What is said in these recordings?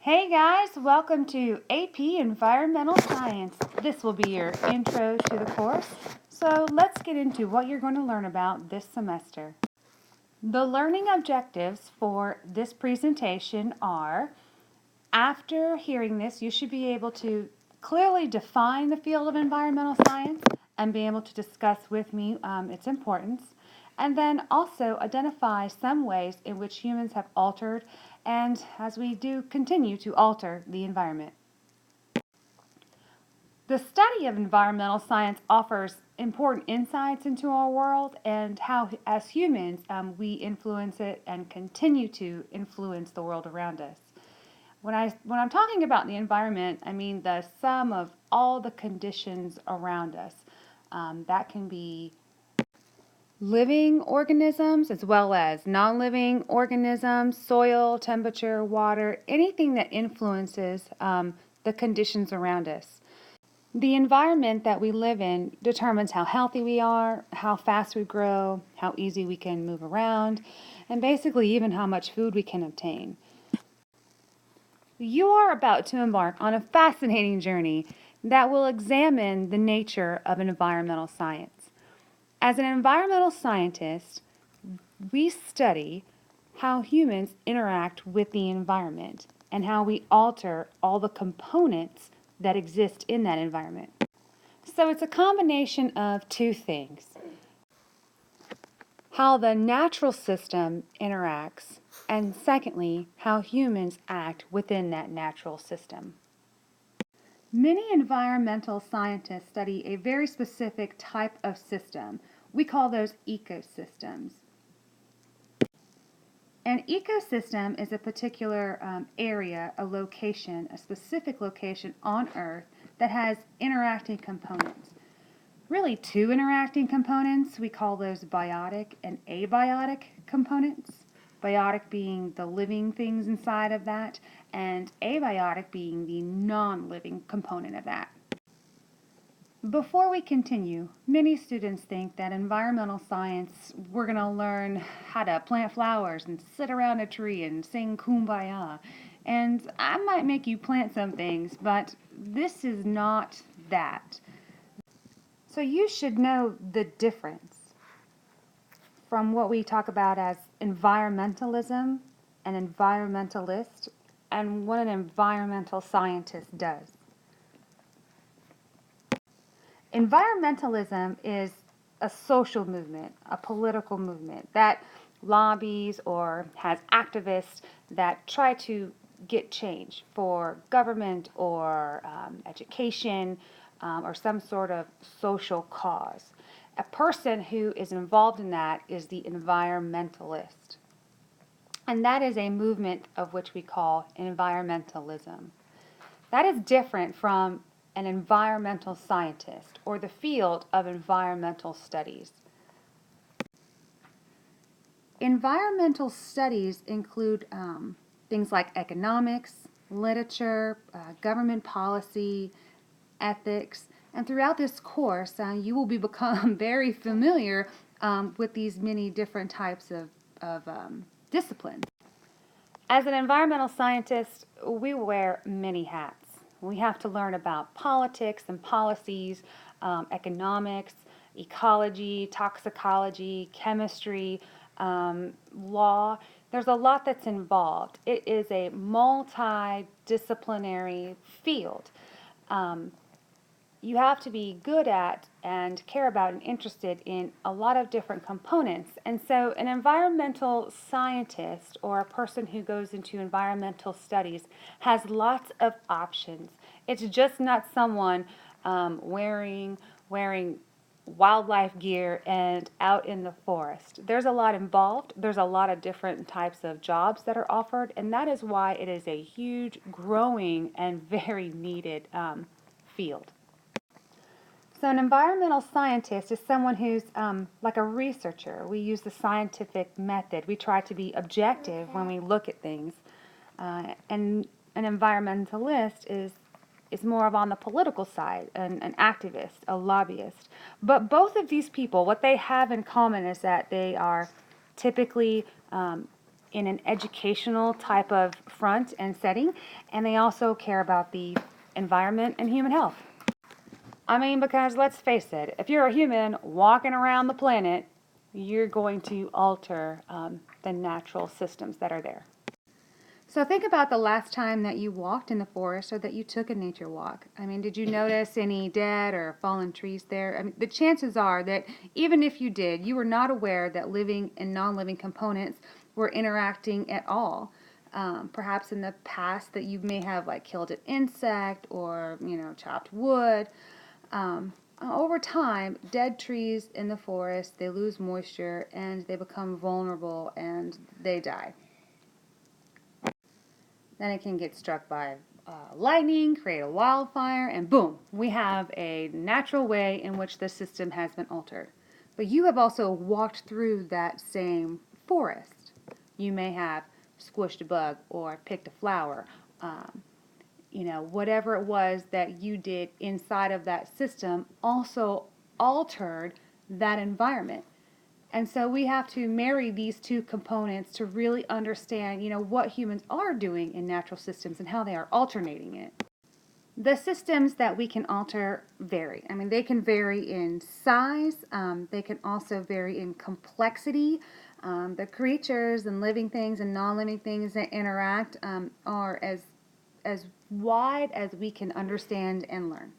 Hey guys, welcome to AP Environmental Science. This will be your intro to the course. So let's get into what you're going to learn about this semester. The learning objectives for this presentation are, after hearing this, you should be able to clearly define the field of environmental science and be able to discuss with me its importance, and then also identify some ways in which humans have altered and, as we do, continue to alter the environment. The study of environmental science offers important insights into our world and how, as humans, we influence it and continue to influence the world around us. When I'm talking about the environment, I mean the sum of all the conditions around us. That can be living organisms as well as non-living organisms, soil, temperature, water, anything that influences the conditions around us. The environment that we live in determines how healthy we are, how fast we grow, how easy we can move around, and basically even how much food we can obtain. You are about to embark on a fascinating journey that will examine the nature of environmental science. As an environmental scientist, we study how humans interact with the environment and how we alter all the components that exist in that environment. So it's a combination of two things: how the natural system interacts, and secondly, how humans act within that natural system. Many environmental scientists study a very specific type of system. We call those ecosystems. An ecosystem is a particular area, a location, a specific location on Earth that has interacting components. Really, two interacting components. We call those biotic and abiotic components. Biotic being the living things inside of that, and abiotic being the non-living component of that. Before we continue, many students think that environmental science, we're going to learn how to plant flowers and sit around a tree and sing Kumbaya. And I might make you plant some things, but this is not that. So you should know the difference from what we talk about as environmentalism, an environmentalist, and what an environmental scientist does. Environmentalism is a social movement, a political movement that lobbies or has activists that try to get change for government or education or some sort of social cause. A person who is involved in that is the environmentalist. And that is a movement of which we call environmentalism. That is different from an environmental scientist or the field of environmental studies. Environmental studies include things like economics, literature, government policy, ethics, and throughout this course you will become very familiar with these many different types of disciplines. As an environmental scientist, we wear many hats. We have to learn about politics and policies, economics, ecology, toxicology, chemistry, law. There's a lot that's involved. It is a multidisciplinary field. You have to be good at and care about and interested in a lot of different components. And so an environmental scientist or a person who goes into environmental studies has lots of options. It's just not someone wearing wildlife gear and out in the forest. There's a lot involved. There's a lot of different types of jobs that are offered, and that is why it is a huge, growing, and very needed field. So an environmental scientist is someone who's like a researcher. We use the scientific method. We try to be objective when we look at things. And an environmentalist is more of on the political side, an activist, a lobbyist. But both of these people, what they have in common is that they are typically in an educational type of front and setting, and they also care about the environment and human health. I mean, because let's face it, if you're a human walking around the planet, you're going to alter the natural systems that are there. So think about the last time that you walked in the forest or that you took a nature walk. I mean, did you notice any dead or fallen trees there? I mean, the chances are that even if you did, you were not aware that living and non-living components were interacting at all. Perhaps in the past that you may have like killed an insect or, chopped wood. Over time, dead trees in the forest, they lose moisture and they become vulnerable and they die. Then it can get struck by lightning, create a wildfire, and boom, we have a natural way in which the system has been altered. But you have also walked through that same forest. You may have squished a bug or picked a flower. Whatever it was that you did inside of that system also altered that environment. And so we have to marry these two components to really understand, what humans are doing in natural systems and how they are alternating it. The systems that we can alter vary. I mean, they can vary in size. They can also vary in complexity. The creatures and living things and non-living things that interact are as wide as we can understand and learn.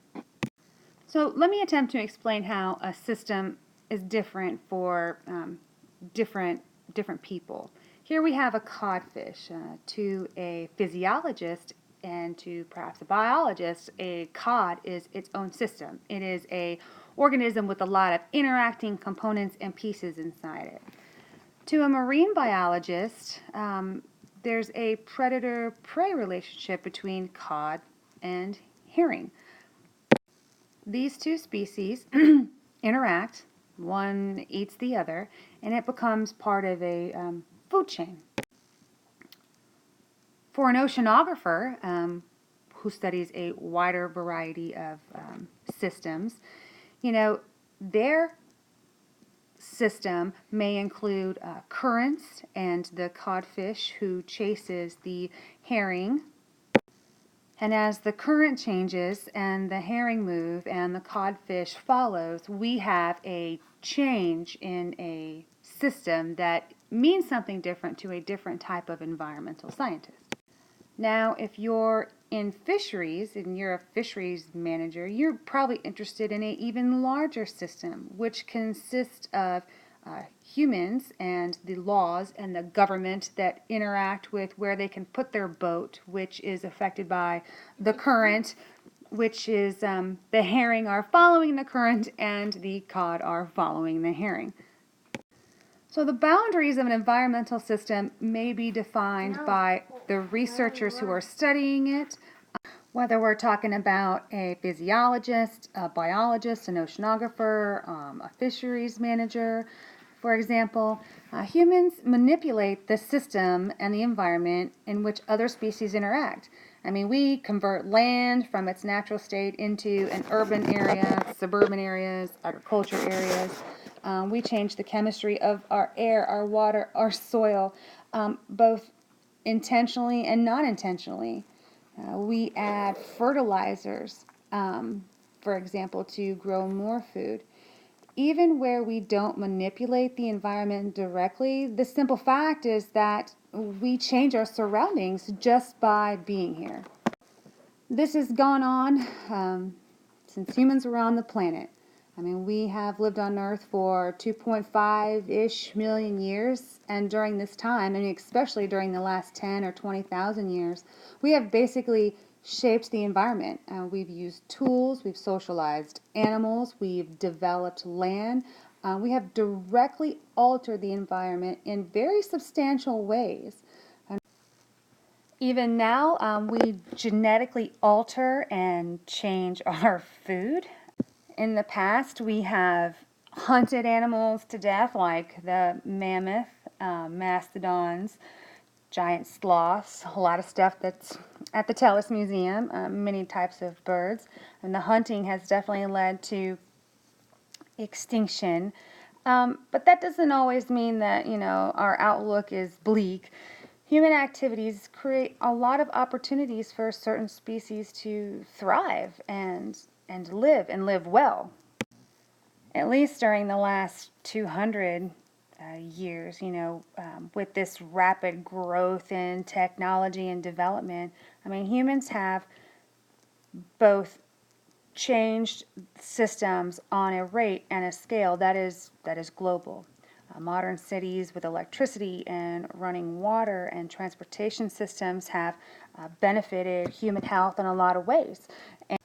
So let me attempt to explain how a system is different for different people. Here we have a codfish. To a physiologist and to perhaps a biologist, a cod is its own system. It is an organism with a lot of interacting components and pieces inside it. To a marine biologist, there's a predator-prey relationship between cod and herring. These two species interact, one eats the other, and it becomes part of a food chain. For an oceanographer who studies a wider variety of systems, their system may include currents and the codfish who chases the herring. And as the current changes and the herring move and the codfish follows, we have a change in a system that means something different to a different type of environmental scientist. Now, if you're in fisheries and you're a fisheries manager, you're probably interested in an even larger system, which consists of humans and the laws and the government that interact with where they can put their boat, which is affected by the current, which is the herring are following the current and the cod are following the herring. So the boundaries of an environmental system may be defined by the researchers who are studying it, whether we're talking about a physiologist, a biologist, an oceanographer, a fisheries manager. For example, humans manipulate the system and the environment in which other species interact. I mean, we convert land from its natural state into an urban area, suburban areas, agriculture areas. We change the chemistry of our air, our water, our soil, both intentionally and not intentionally. We add fertilizers, for example, to grow more food. Even where we don't manipulate the environment directly, the simple fact is that we change our surroundings just by being here. This has gone on since humans were on the planet. I mean, we have lived on Earth for 2.5-ish million years, and during this time, and especially during the last 10 or 20,000 years, we have basically shaped the environment. We've used tools, we've socialized animals, we've developed land. We have directly altered the environment in very substantial ways. Even now, we genetically alter and change our food. In the past, we have hunted animals to death, like the mammoth, mastodons, giant sloths, a lot of stuff that's at the Tellus Museum, many types of birds. And the hunting has definitely led to extinction But that doesn't always mean that, our outlook is bleak. Human activities create a lot of opportunities for certain species to thrive and live well. At least during the last 200 years, with this rapid growth in technology and development, I mean, humans have both changed systems on a rate and a scale that is global. Modern cities with electricity and running water and transportation systems have benefited human health in a lot of ways. And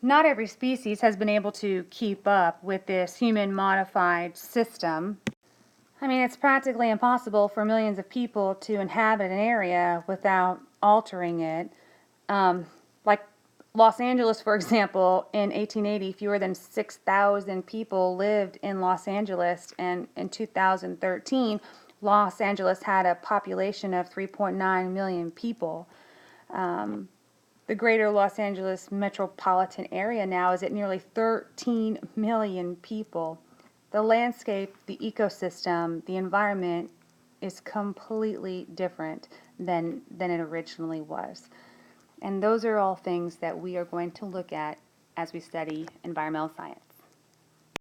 not every species has been able to keep up with this human modified system. I mean, it's practically impossible for millions of people to inhabit an area without altering it. Like Los Angeles, for example, in 1880, fewer than 6,000 people lived in Los Angeles, and in 2013, Los Angeles had a population of 3.9 million people. The greater Los Angeles metropolitan area now is at nearly 13 million people. The landscape, the ecosystem, the environment is completely different than it originally was. And those are all things that we are going to look at as we study environmental science.